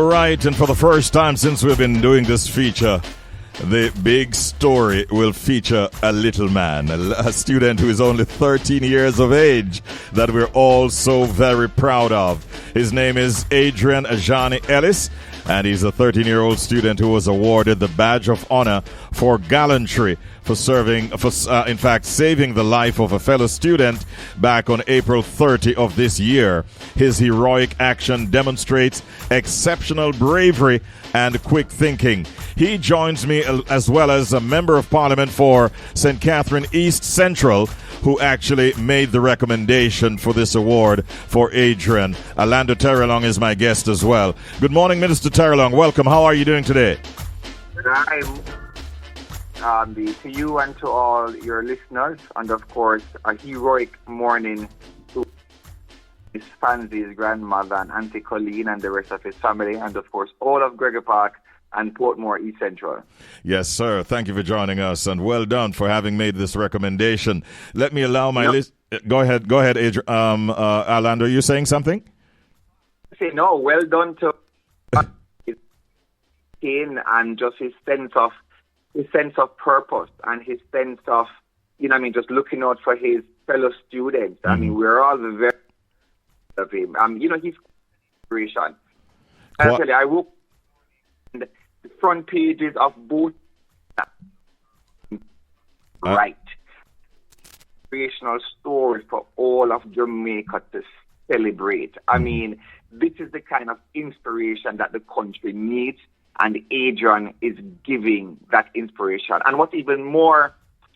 right, and for the first time since we've been doing this feature, the big story will feature a little man, a student who is only 13 years of age, that we're all so very proud of. His name is Adrian Ajani Ellis, and he's a 13-year-old student who was awarded the Badge of Honor for Gallantry for saving the life of a fellow student back on April 30 of this year. His heroic action demonstrates exceptional bravery and quick thinking. He joins me as well as a member of parliament for St. Catherine East Central, who actually made the recommendation for this award for Adrian. Alando Terrelonge is my guest as well. Good morning, Minister Terrelonge. Welcome. How are you doing today? To you and to all your listeners, and of course, a heroic morning to his family, his grandmother, and Auntie Colleen, and the rest of his family, and of course, all of Gregory Park and Portmore East Central. Yes, sir. Thank you for joining us, and well done for having made this recommendation. Let me allow my list. Go ahead, Adrian. Alando, are you saying something? Say no. Well done to his skin and just his sense of purpose and his sense of, just looking out for his fellow students. I mean, we're all very of him. He's inspiration. Actually, I woke the front pages of both inspirational stories for all of Jamaica to celebrate. I mean, this is the kind of inspiration that the country needs, and Adrian is giving that inspiration. And what's even more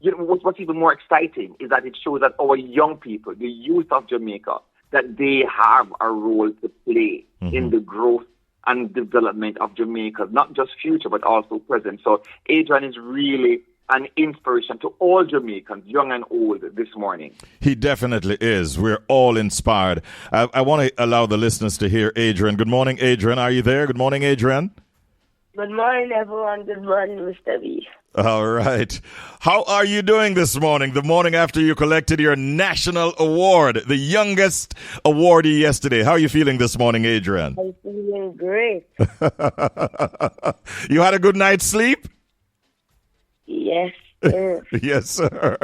exciting is that it shows that our young people, the youth of Jamaica, that they have a role to play in the growth and development of Jamaica, not just future, but also present. So Adrian is really an inspiration to all Jamaicans, young and old, this morning. He definitely is. We're all inspired. I want to allow the listeners to hear Adrian. Good morning, Adrian. Are you there? Good morning, Adrian. Good morning, everyone. Good morning, Mr. B. All right. How are you doing this morning? The morning after you collected your national award, the youngest awardee yesterday. How are you feeling this morning, Adrian? I'm feeling great. You had a good night's sleep? Yes, sir. Yes, sir.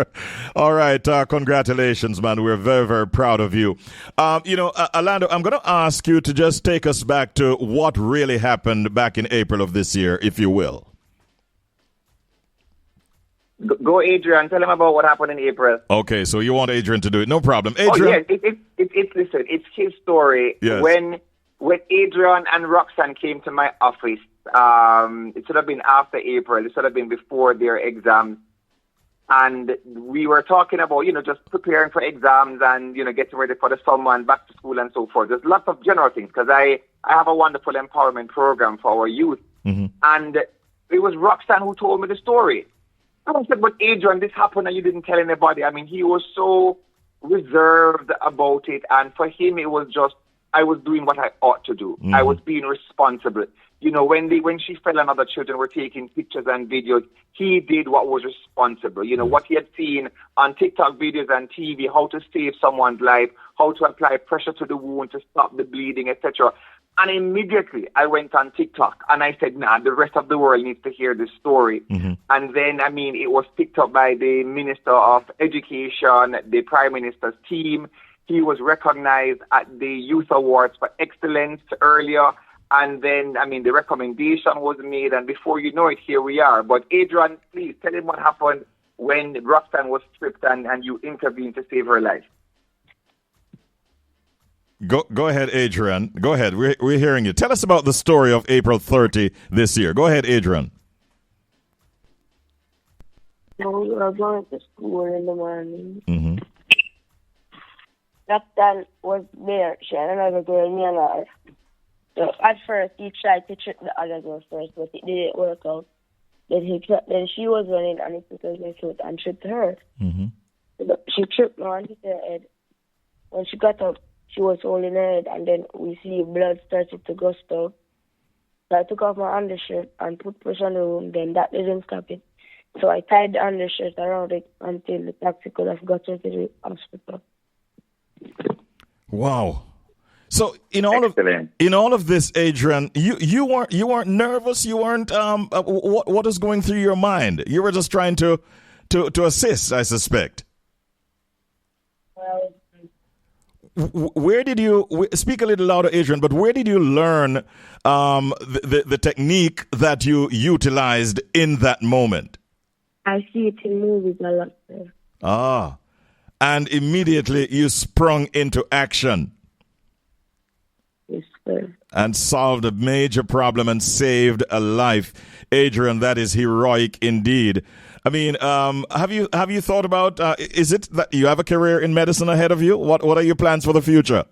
All right. Congratulations, man. We're very, very proud of you. Alando, I'm going to ask you to just take us back to what really happened back in April of this year, if you will. Go, Adrian. Tell him about what happened in April. Okay, so you want Adrian to do it. No problem. Adrian. Oh, yes. Listen, it's his story. Yes. When Adrian and Roxanne came to my office, it should have been after April. It should have been before their exams. And we were talking about, just preparing for exams and, getting ready for the summer and back to school and so forth. There's lots of general things because I have a wonderful empowerment program for our youth. And it was Roxanne who told me the story. And I said, but Adrian, this happened and you didn't tell anybody. I mean, he was so reserved about it. And for him, it was just, I was doing what I ought to do. I was being responsible. When she fell and other children were taking pictures and videos, he did what was responsible. What he had seen on TikTok videos and TV, how to save someone's life, how to apply pressure to the wound to stop the bleeding, etc. And immediately I went on TikTok and I said, the rest of the world needs to hear this story. And then, it was picked up by the Minister of Education, the Prime Minister's team. He was recognized at the Youth Awards for Excellence earlier. And then, the recommendation was made, and before you know it, here we are. But Adrian, please tell him what happened when Roxanne was stripped and you intervened to save her life. Go ahead, Adrian. Go ahead. We're hearing you. Tell us about the story of April 30 this year. Go ahead, Adrian. So we were going to school in the morning. Roxanne was there. She had another girl, me and her. So at first, he tried to trick the other girl first, but it didn't work out. Then she was running and he took her foot and tripped her. So she tripped me and hit her head. When she got up, she was holding her head, and then we see blood started to gust out. So I took off my undershirt and put pressure on the wound. Then that didn't stop it. So I tied the undershirt around it until the taxi could have got her to the hospital. Wow. So Excellent. in all of this, Adrian, you weren't nervous. You weren't. What is going through your mind? You were just trying to assist, I suspect. Well, Where did you speak a little louder, Adrian? But where did you learn the technique that you utilized in that moment? I see it in movies a lot, sir. Ah, and immediately you sprung into action Yes, sir. and solved a major problem and saved a life. Adrian, that is heroic indeed. I mean, have you thought about? Is it that you have a career in medicine ahead of you? What are your plans for the future?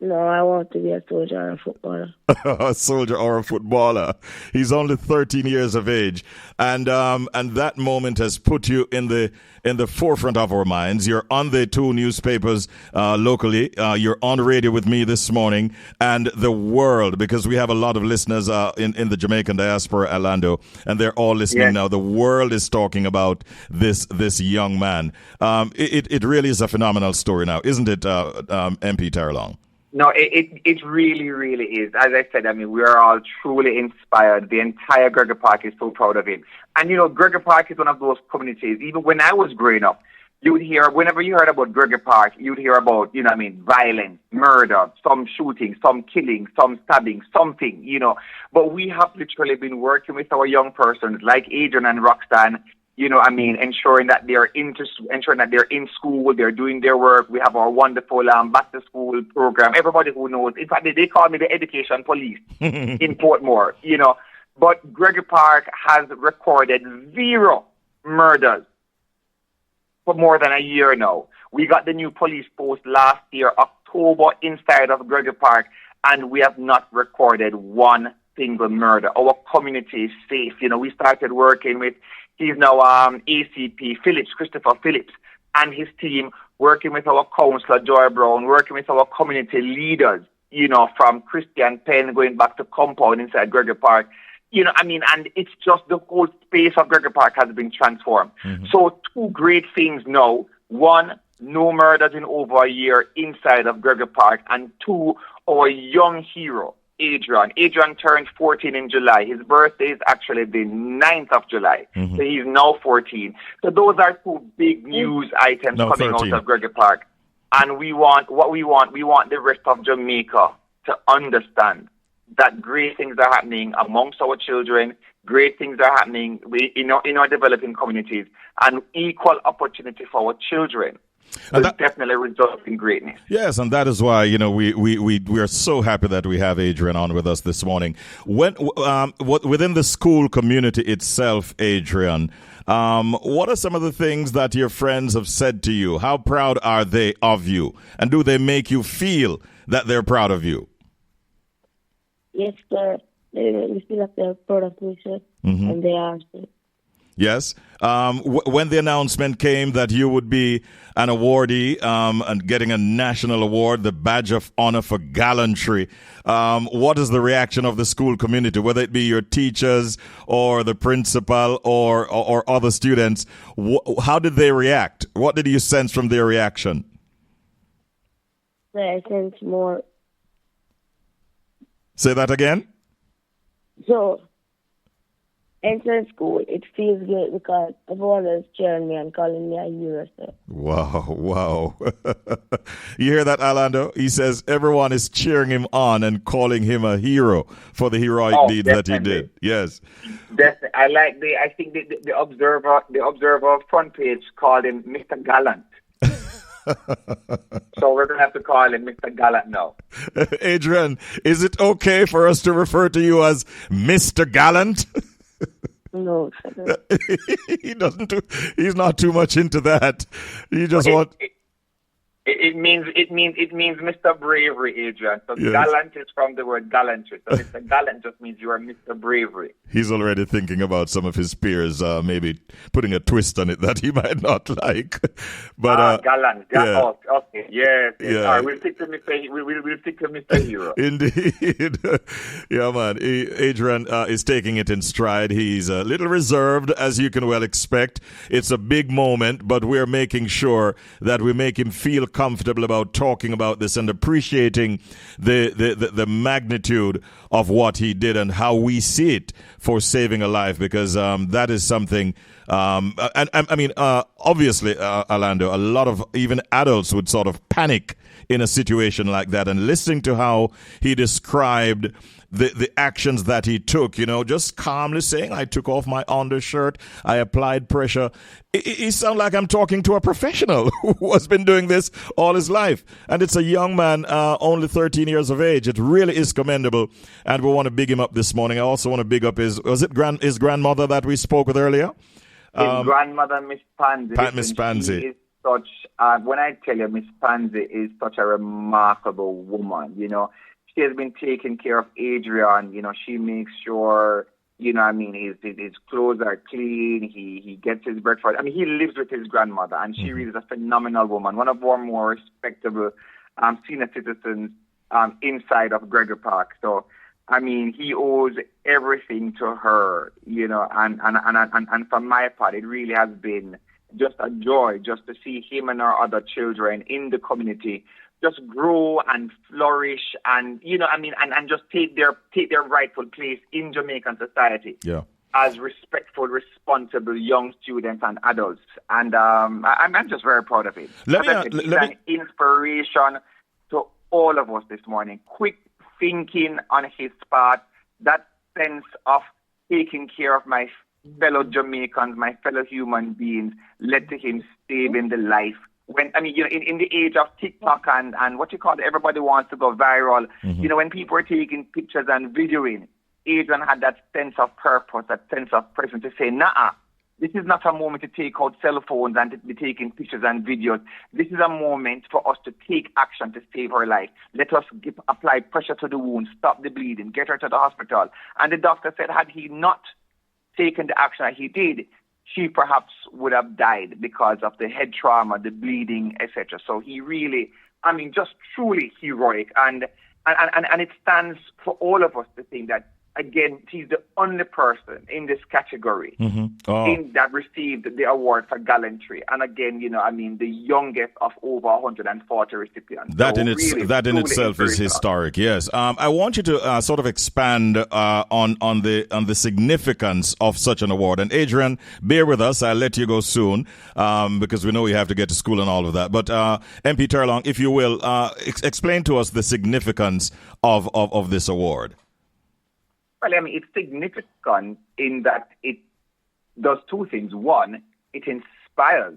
No, I want to be a soldier or a footballer. A soldier or a footballer. He's only 13 years of age, and that moment has put you in the forefront of our minds. You're on the 2 newspapers locally. You're on radio with me this morning, and the world, because we have a lot of listeners in the Jamaican diaspora, Alando, and they're all listening now. The world is talking about this young man. It really is a phenomenal story now, isn't it, MP Terrelonge? No, it really, really is. As I said, I mean, we are all truly inspired. The entire Gregory Park is so proud of him. And, Gregory Park is one of those communities. Even when I was growing up, you would hear, whenever you heard about Gregory Park, you'd hear about, violence, murder, some shooting, some killing, some stabbing, something, But we have literally been working with our young persons like Adrian and Roxanne, ensuring that they're in school, they're doing their work. We have our wonderful back to school program. Everybody who knows, in fact, they call me the education police in Portmore, But Gregory Park has recorded 0 murders for more than a year now. We got the new police post last year, October, inside of Gregory Park, and we have not recorded 1 single murder. Our community is safe. We started working with, he's now ACP Christopher Phillips, and his team, working with our councillor, Joy Brown, working with our community leaders, from Christian Penn going back to compound inside Gregory Park. And it's just the whole space of Gregory Park has been transformed. Mm-hmm. So 2 great things now. 1, no murders in over a year inside of Gregory Park. And 2, our young hero, Adrian. Adrian turned 14 in July. His birthday is actually the 9th of July. Mm-hmm. So he's now 14. So those are 2 big news items coming 13. Out of Gregory Park. And we want the rest of Jamaica to understand that great things are happening amongst our children, great things are happening in our developing communities, and equal opportunity for our children. And that definitely results in greatness. Yes, and that is why we are so happy that we have Adrian on with us this morning. Within the school community itself, Adrian, what are some of the things that your friends have said to you? How proud are they of you, and do they make you feel that they're proud of you? Yes, sir. They make me feel like they're proud of me, sir. Mm-hmm. And they are, sir. Yes. When the announcement came that you would be an awardee and getting a national award, the Badge of Honor for Gallantry, what is the reaction of the school community, whether it be your teachers or the principal or other students? How did they react? What did you sense from their reaction? I sense more. Say that again? So, entering school, it feels good because everyone is cheering me and calling me a hero. So. Wow. You hear that, Alando? He says everyone is cheering him on and calling him a hero for the heroic deeds that he did. Yes. Definitely. I think the Observer front page called him Mr. Gallant. So we're going to have to call him Mr. Gallant now. Adrian, is it okay for us to refer to you as Mr. Gallant? No. He's not too much into that. He just It means Mr. Bravery, Adrian. So yes. Gallant is from the word gallantry. So Mr. Gallant just means you are Mr. Bravery. He's already thinking about some of his peers, maybe putting a twist on it that he might not like. But Gallant. Yeah. Oh, okay. Yes. Yeah. All right, we'll stick to Mr. Hero. Indeed. Yeah, man. Adrian is taking it in stride. He's a little reserved, as you can well expect. It's a big moment, but we're making sure that we make him feel comfortable about talking about this and appreciating the magnitude of what he did and how we see it for saving a life, because that is something. And I mean, obviously, Alando, a lot of even adults would sort of panic in a situation like that. And listening to how he described the actions that he took, just calmly saying, I took off my undershirt, I applied pressure. It sounds like I'm talking to a professional who has been doing this all his life. And it's a young man, only 13 years of age. It really is commendable. And we want to big him up this morning. I also want to big up his grandmother that we spoke with earlier? His grandmother, Miss Pansy. Miss Pansy. She is such, when I tell you, Miss Pansy is such a remarkable woman, She has been taking care of Adrian. She makes sure, his clothes are clean. He gets his breakfast. He lives with his grandmother, and she really is a phenomenal woman, one of our more respectable senior citizens inside of Gregory Park. So, he owes everything to her, and from my part, it really has been just a joy just to see him and our other children in the community just grow and flourish and, and just take their rightful place in Jamaican society. Yeah. As respectful, responsible young students and adults. And I'm just very proud of it. An inspiration to all of us this morning. Quick thinking on his part, that sense of taking care of my fellow Jamaicans, my fellow human beings, led to him saving the life. When in the age of TikTok and what you call it, everybody wants to go viral. When people are taking pictures and videoing, Adrian had that sense of purpose, that sense of presence to say, this is not a moment to take out cell phones and to be taking pictures and videos. This is a moment for us to take action to save her life. Let us apply pressure to the wound, stop the bleeding, get her to the hospital. And the doctor said, had he not taken the action that he did, she perhaps would have died because of the head trauma, the bleeding, etc. So he really, just truly heroic. And it stands for all of us to think that, again, he's the only person in this category that received the award for Gallantry. And again, the youngest of over 140 recipients. That in itself is historic, yes. I want you to sort of expand on the significance of such an award. And Adrian, bear with us. I'll let you go soon because we know you have to get to school and all of that. But MP Terrelonge, if you will, explain to us the significance of this award. Well, it's significant in that it does two things. One, it inspires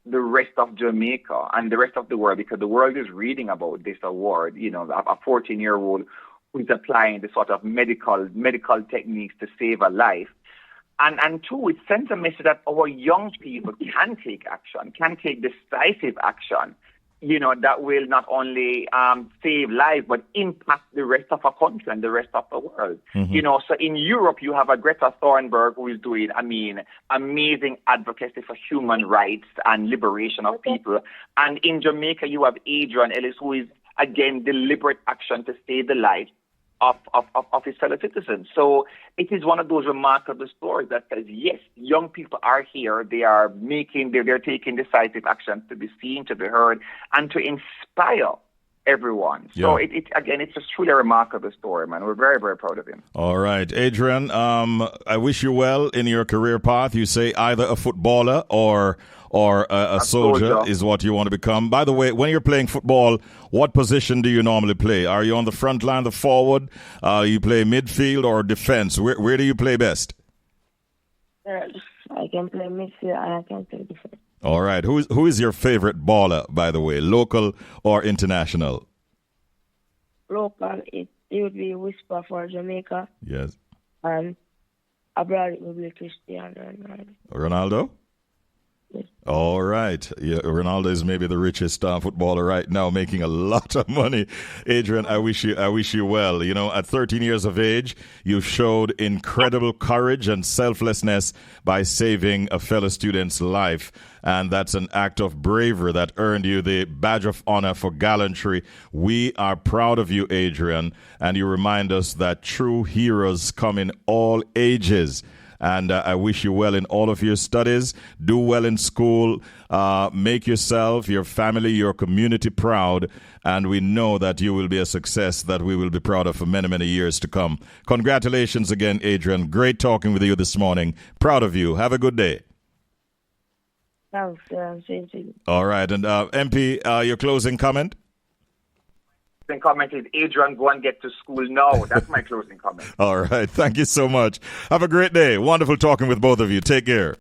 the rest of Jamaica and the rest of the world, because the world is reading about this award, a 14-year-old who is applying the sort of medical techniques to save a life. And two, it sends a message that our young people can take action, can take decisive action, that will not only save lives, but impact the rest of our country and the rest of the world. So in Europe, you have a Greta Thunberg who is doing, amazing advocacy for human rights and liberation of people. And in Jamaica, you have Adrian Ellis, who is, again, deliberate action to save the life of his fellow citizens. So it is one of those remarkable stories that says, yes, young people are here. They're taking decisive action to be seen, to be heard, and to inspire everyone. Yeah. So it's just truly a remarkable story, man. We're very, very proud of him. All right, Adrian, I wish you well in your career path. You say either a footballer or a soldier is what you want to become. By the way, when you're playing football, what position do you normally play? Are you on the front line, the forward? You play midfield or defense? Where do you play best? I can play midfield and I can play defense. All right. Who is your favorite baller, by the way, local or international? Local, it would be Whisper for Jamaica. Yes. And abroad, it would be Cristiano Ronaldo. Ronaldo? Yes. All right. Yeah, Ronaldo is maybe the richest footballer right now, making a lot of money. Adrian, I wish you well. At 13 years of age, you showed incredible courage and selflessness by saving a fellow student's life. And that's an act of bravery that earned you the badge of honor for gallantry. We are proud of you, Adrian, and you remind us that true heroes come in all ages. And I wish you well in all of your studies. Do well in school. Make yourself, your family, your community proud. And we know that you will be a success that we will be proud of for many, many years to come. Congratulations again, Adrian. Great talking with you this morning. Proud of you. Have a good day. Thanks, same to you. All right. And MP, your closing comment? Closing comment is Adrian, go and get to school now. That's my closing comment. All right. Thank you so much. Have a great day. Wonderful talking with both of you. Take care.